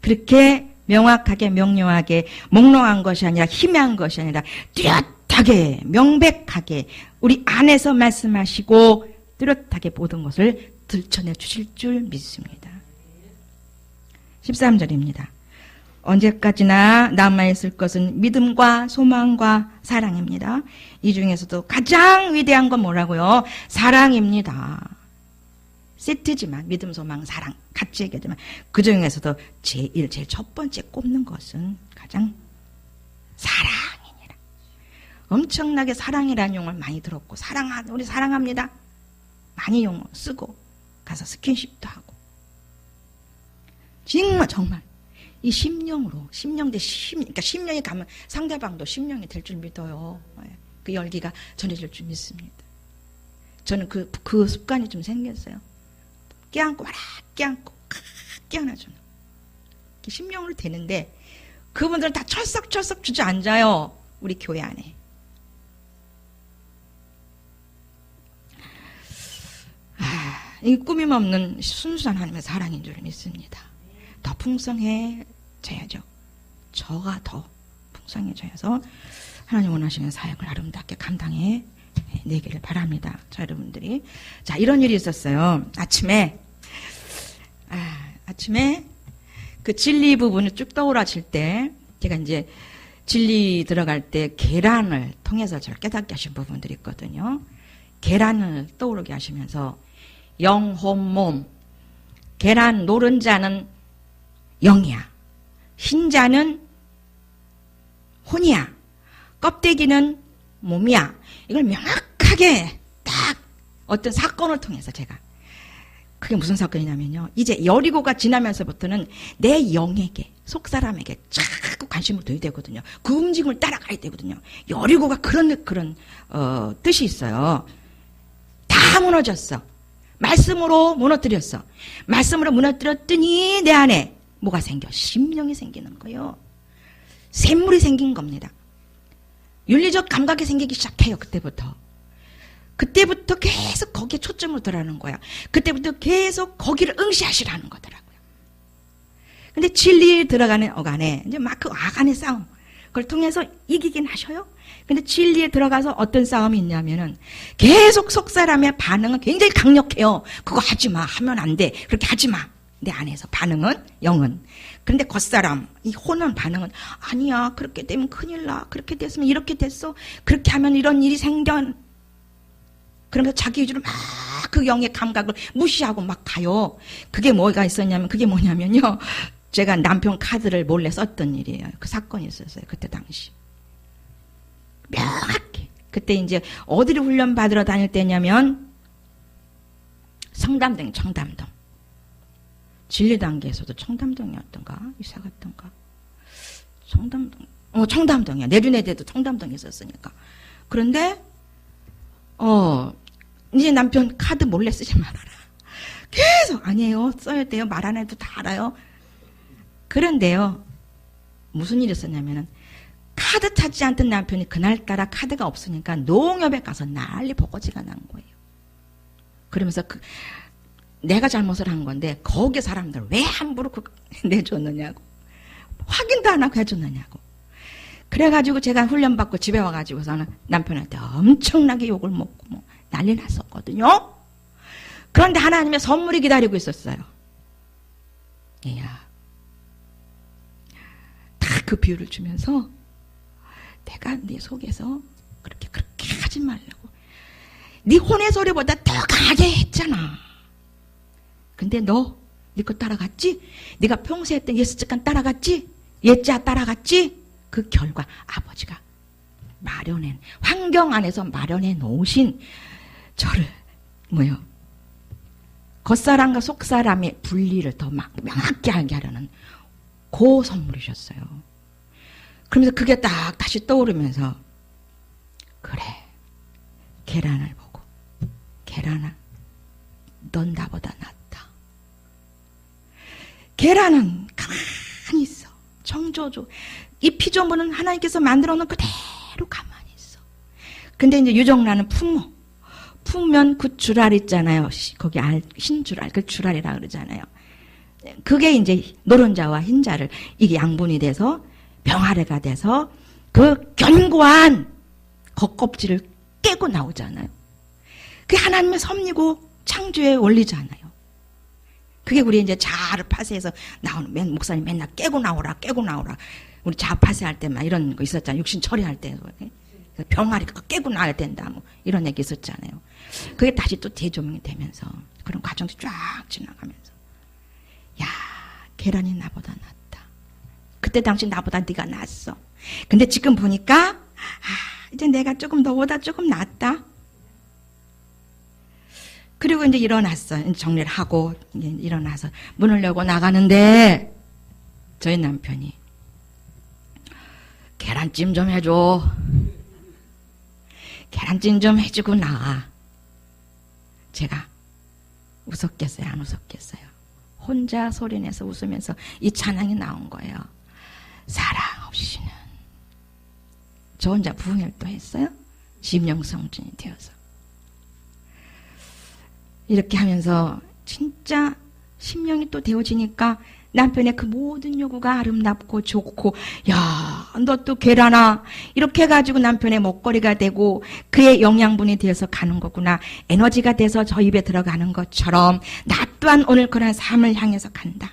그렇게 명확하게 명료하게 몽롱한 것이 아니라 희미한 것이 아니라 뚜렷하게 명백하게 우리 안에서 말씀하시고 뚜렷하게 모든 것을 들춰내 주실 줄 믿습니다. 13절입니다. 언제까지나 남아있을 것은 믿음과 소망과 사랑입니다. 이 중에서도 가장 위대한 건 뭐라고요? 사랑입니다. 세트지만 믿음, 소망, 사랑 같이 얘기하지만 그 중에서도 제일 첫 번째 꼽는 것은 가장 사랑이니라. 엄청나게 사랑이라는 용어를 많이 들었고 우리 사랑합니다. 많이 용어 쓰고 가서 스킨십도 하고 정말 이 심령으로 심령 대 그러니까 심령이 가면 상대방도 심령이 될 줄 믿어요. 그 열기가 전해질 줄 믿습니다. 저는 그 습관이 좀 생겼어요. 껴안고 말아 껴안고 껴안아주는 심령으로 되는데 그분들은 다 철썩철썩 주저앉아요. 우리 교회 안에. 이 꾸밈 없는 순수한 하나님의 사랑인 줄 믿습니다. 더 풍성해져야죠. 저가 더 풍성해져서 하나님 원하시는 사역을 아름답게 감당해 내기를 바랍니다. 자, 여러분들이. 자, 이런 일이 있었어요. 아침에 그 진리 부분이 쭉 떠오르실 때, 제가 이제 진리 들어갈 때 계란을 통해서 저를 깨닫게 하신 부분들이 있거든요. 계란을 떠오르게 하시면서 영혼 몸, 계란 노른자는 영이야. 흰자는 혼이야. 껍데기는 몸이야. 이걸 명확하게 딱 어떤 사건을 통해서 제가, 그게 무슨 사건이냐면요, 이제 여리고가 지나면서부터는 내 영에게, 속사람에게 자꾸 관심을 둬야 되거든요. 그 움직임을 따라가야 되거든요. 여리고가 그런 뜻이 있어요. 다 무너졌어. 말씀으로 무너뜨렸어. 말씀으로 무너뜨렸더니 내 안에 뭐가 생겨? 심령이 생기는 거예요. 샘물이 생긴 겁니다. 윤리적 감각이 생기기 시작해요. 그때부터 계속 거기에 초점을 두라는 거야. 그때부터 계속 거기를 응시하시라는 거더라고요. 근데 진리에 들어가는 어간에 이제 막 그 아간의 싸움, 그걸 통해서 이기긴 하셔요. 근데 진리에 들어가서 어떤 싸움이 있냐면은 계속 속사람의 반응은 굉장히 강력해요. 그거 하지 마. 하면 안 돼. 그렇게 하지 마. 내 안에서 반응은 영은. 그런데 겉사람 이 혼은 반응은 아니야. 그렇게 되면 큰일 나. 그렇게 됐으면 이렇게 됐어. 그렇게 하면 이런 일이 생겨. 그러면서 자기 위주로 막 그 영의 감각을 무시하고 막 가요. 그게 뭐가 있었냐면 그게 뭐냐면요. 제가 남편 카드를 몰래 썼던 일이에요. 그 사건이 있었어요. 그때 당시. 명확히. 그때 이제 어디를 훈련 받으러 다닐 때냐면 청담동. 진리단계에서도 청담동이었던가 이사 갔던가. 청담동이야. 내륜에대도 청담동에 있었으니까. 그런데 이제 남편 카드 몰래 쓰지 말아라. 계속 아니에요. 써야 돼요. 말 안 해도 다 알아요. 그런데요. 무슨 일이 있었냐면은 카드 찾지 않던 남편이 그날따라 카드가 없으니까 농협에 가서 난리 버거지가 난 거예요. 그러면서 내가 잘못을 한 건데 거기 사람들 왜 함부로 내줬느냐고. 확인도 안 하고 해줬느냐고. 그래가지고 제가 훈련받고 집에 와가지고서는 남편한테 엄청나게 욕을 먹고 뭐 난리 났었거든요. 그런데 하나님의 선물이 기다리고 있었어요. 이야. 다 그 비유를 주면서 내가 네 속에서 그렇게 하지 말라고. 네 혼의 소리보다 더 강하게 했잖아. 근데 너 네 거 따라갔지? 네가 평소에 했던 예수직관 따라갔지? 예자 따라갔지? 그 결과 아버지가 마련한 환경 안에서 마련해 놓으신 저를 겉사람과 속사람의 분리를 더 명확히 알게 하려는 그 선물이셨어요. 그러면서 그게 딱 다시 떠오르면서 그래 계란을 보고 계란아 넌 나보다 낫다. 계란은 가만히 있어. 청조조 이 피조물은 하나님께서 만들어 놓은 그대로 가만히 있어. 근데 이제 유정란은 품면 그 줄알 있잖아요. 거기 흰 줄알, 그 줄알이라 그러잖아요. 그게 이제 노른자와 흰자를 이게 양분이 돼서 병아래가 돼서 그 견고한 겉껍질을 깨고 나오잖아요. 그게 하나님의 섭리고 창조의 원리잖아요. 그게 우리 이제 자아를 파쇄해서 나오는 목사님 맨날 깨고 나오라. 우리 자아 파쇄할 때 막 이런 거 있었잖아요. 육신 처리할 때 병아리가 깨고 나와야 된다. 뭐 이런 얘기 있었잖아요. 그게 다시 또 재조명이 되면서 그런 과정이 쫙 지나가면서 야 계란이 나보다 낫다. 그때 당시 나보다 네가 낫어. 근데 지금 보니까 이제 내가 조금 너보다 조금 낫다. 그리고 이제 일어났어. 정리를 하고 일어나서 문을 열고 나가는데 저희 남편이 계란찜 좀 해줘. 계란찜 좀 해주고 나와. 제가 웃었겠어요? 안 웃었겠어요? 혼자 소리내서 웃으면서 이 찬양이 나온 거예요. 사랑 없이는. 저 혼자 부흥회도 했어요. 심령성전이 되어서. 이렇게 하면서 진짜 심령이 또 되어지니까 남편의 그 모든 요구가 아름답고 좋고 야, 너 또 계란아 이렇게 해가지고 남편의 먹거리가 되고 그의 영양분이 되어서 가는 거구나. 에너지가 돼서 저 입에 들어가는 것처럼 나 또한 오늘 그런 삶을 향해서 간다.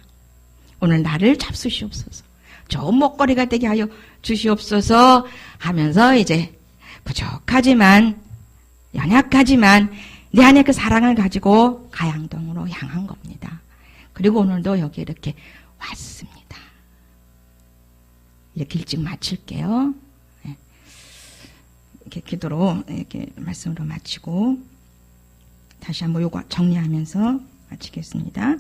오늘 나를 잡수시옵소서. 좋은 먹거리가 되게 하여 주시옵소서 하면서 이제 부족하지만 연약하지만 내 안에 그 사랑을 가지고 가양동으로 향한 겁니다. 그리고 오늘도 여기 이렇게 왔습니다. 이렇게 일찍 마칠게요. 이렇게 기도로 이렇게 말씀으로 마치고 다시 한번 요거 정리하면서 마치겠습니다.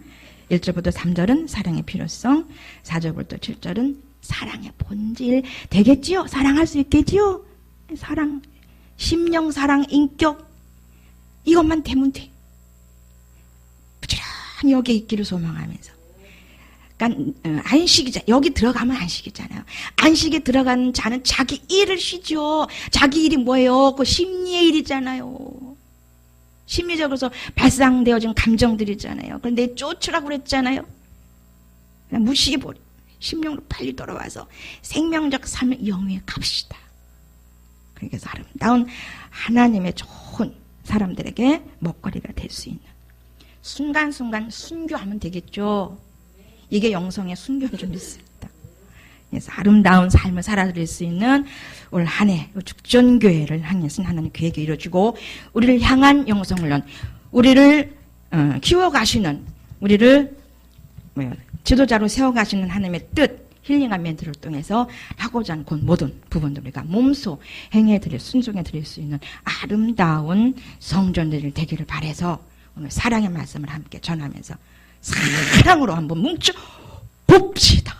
1절부터 3절은 사랑의 필요성, 4절부터 7절은 사랑의 본질 되겠지요? 사랑할 수 있겠지요? 사랑, 심령 사랑, 인격 이것만 되면 돼. 부지런히 여기에 있기를 소망하면서. 그러니까 안식이자 여기 들어가면 안식이잖아요. 안식에 들어가는 자는 자기 일을 쉬죠. 자기 일이 뭐예요? 그 심리의 일이잖아요. 심리적으로서 발상되어진 감정들이잖아요. 그런데 쫓으라고 그랬잖아요. 그냥 무시해버려. 심령으로 빨리 돌아와서 생명적 삶을 영위해 갑시다. 그래서 아름다운 하나님의 좋은 사람들에게 먹거리가 될 수 있는 순간순간 순교하면 되겠죠. 이게 영성의 순교인 줄 믿습니다. 그래서 아름다운 삶을 살아드릴 수 있는 올 한 해 죽전교회를 향해서 하나님 계획을 이루어주고 우리를 향한 영성훈련, 우리를 키워가시는, 우리를 지도자로 세워가시는 하나님의 뜻, 힐링한 멘트를 통해서 하고자 하는 그 모든 부분들 우리가 몸소 행해드릴, 순종해드릴 수 있는 아름다운 성전들이 되기를 바라서 오늘 사랑의 말씀을 함께 전하면서 사랑으로 한번 뭉쳐 봅시다.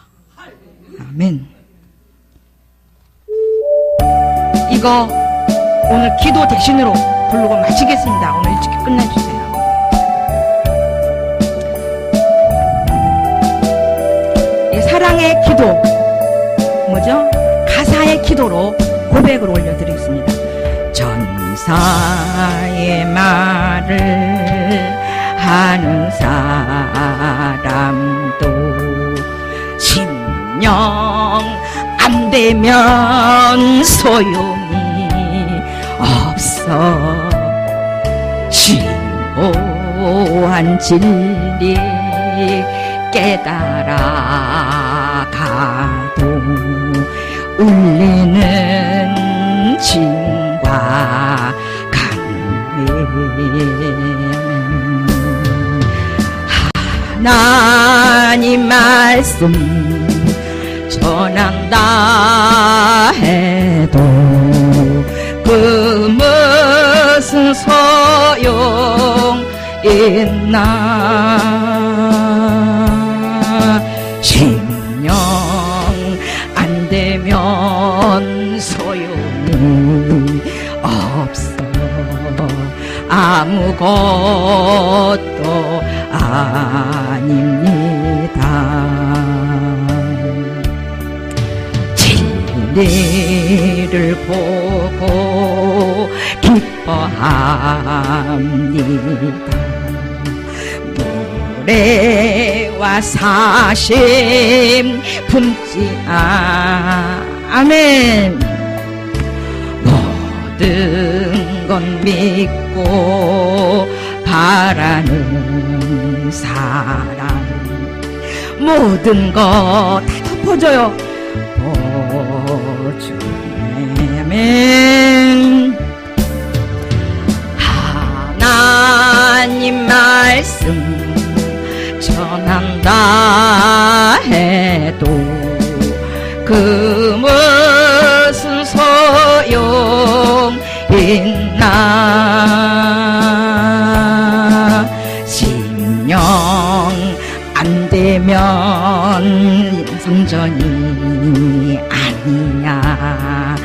아멘. 이거 오늘 기도 대신으로 부르고 마치겠습니다. 오늘 일찍 끝내주세요. 사랑의 기도, 뭐죠? 가사의 기도로 고백을 올려드리겠습니다. 전사의 말을 하는 사람도 심령 안 되면 소용이 없어. 심오한 진리 깨달아가도 울리는 진과 강림 하나님 말씀 전한다 해도 그 무슨 소용 있나. 심령 안 되면 소용이 없어. 아무것도 아닙니다. 진리를 보고 기뻐합니다. 노래와 사심 품지 아멘. 모든 건 믿고 바라는 사랑 모든 거 다 덮어줘요. 아멘. 하나님 말씀 전한다 해도 그 무슨 소용 있나. 심령 안 되면 성전이 아니야.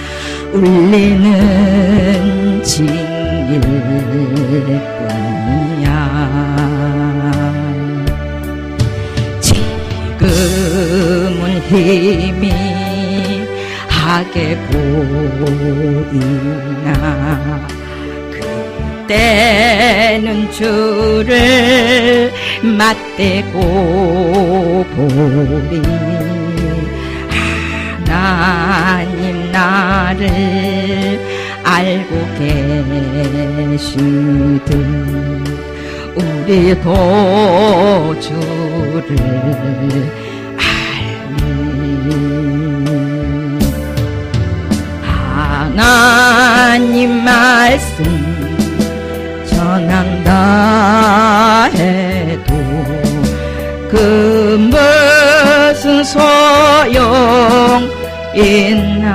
울리는 진일 뿐이야. 지금은 힘이 하게 보이나. 그때는 주를 맞대고 보리. 하나님 나를 알고 계시듯 우리도 주를 알리. 하나님 말씀 전한다 해도 그 무슨 소용 있나.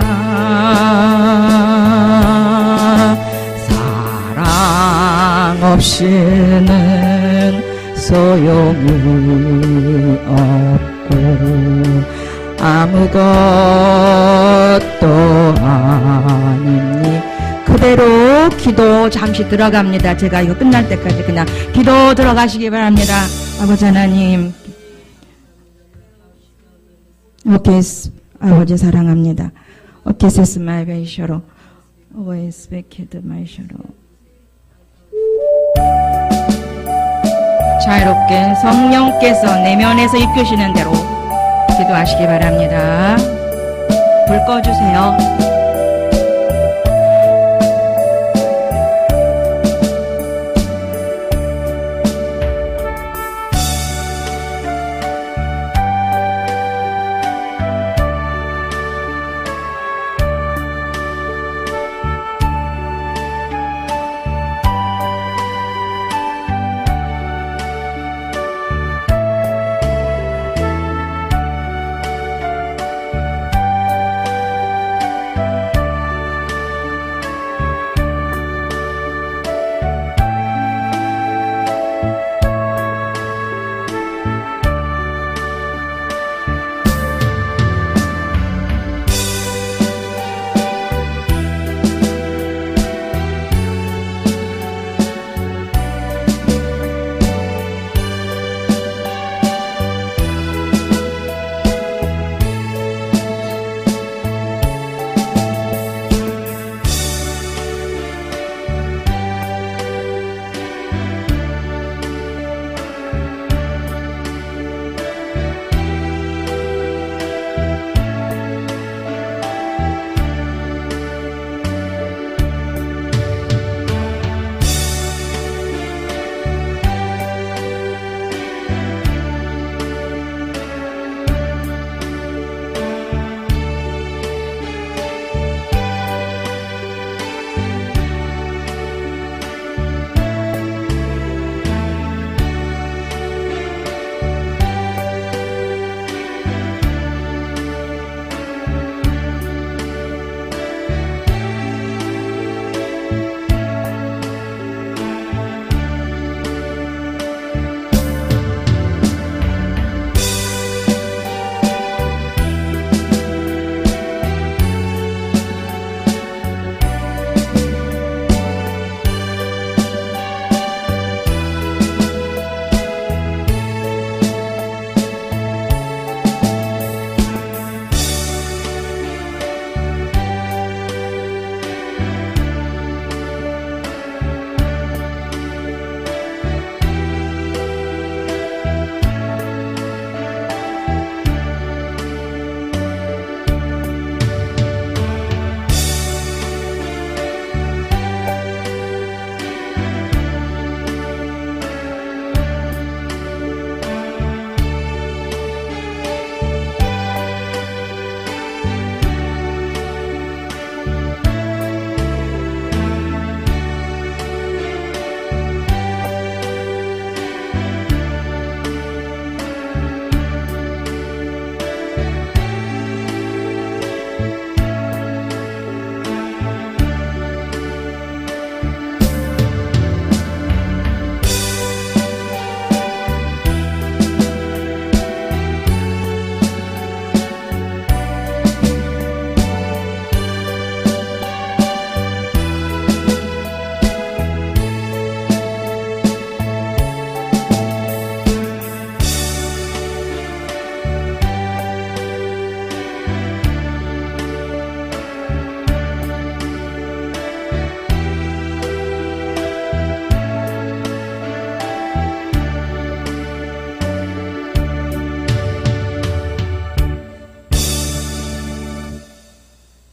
사랑 없이는 소용이 없고 아무것도 아니니. 그대로 기도 잠시 들어갑니다. 제가 이거 끝날 때까지 그냥 기도 들어가시기 바랍니다. 아버지 하나님, 오케스 아버지 사랑합니다. 오케스 마이 베이셔로 오에스 베케드 마이셔로. 자유롭게 성령께서 내면에서 이끄시는 대로 기도하시기 바랍니다. 불 꺼주세요.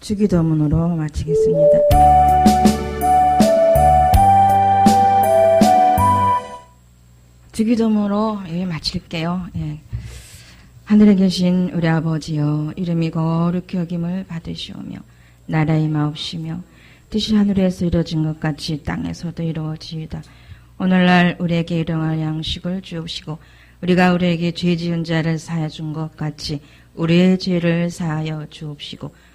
주기도문으로 마치겠습니다. 주기도문으로 마칠게요. 하늘에 계신 우리 아버지여, 이름이 거룩히 여김을 받으시오며 나라의 마옵시며 뜻이 하늘에서 이루어진 것 같이 땅에서도 이루어지이다. 오늘날 우리에게 일용할 양식을 주옵시고 우리가 우리에게 죄 지은 자를 사하여 준 것 같이 우리의 죄를 사하여 주옵시고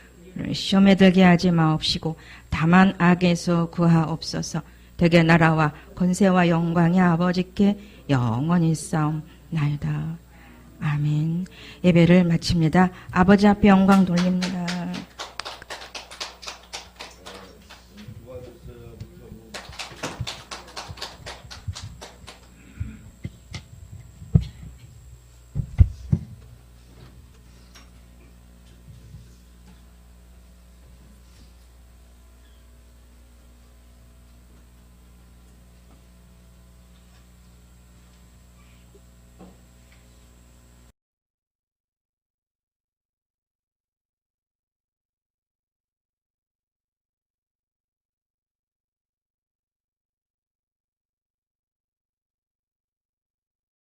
시험에 들게 하지 마옵시고 다만 악에서 구하옵소서. 되게 나라와 권세와 영광이 아버지께 영원히 싸움나이다. 아멘. 예배를 마칩니다. 아버지 앞에 영광 돌립니다.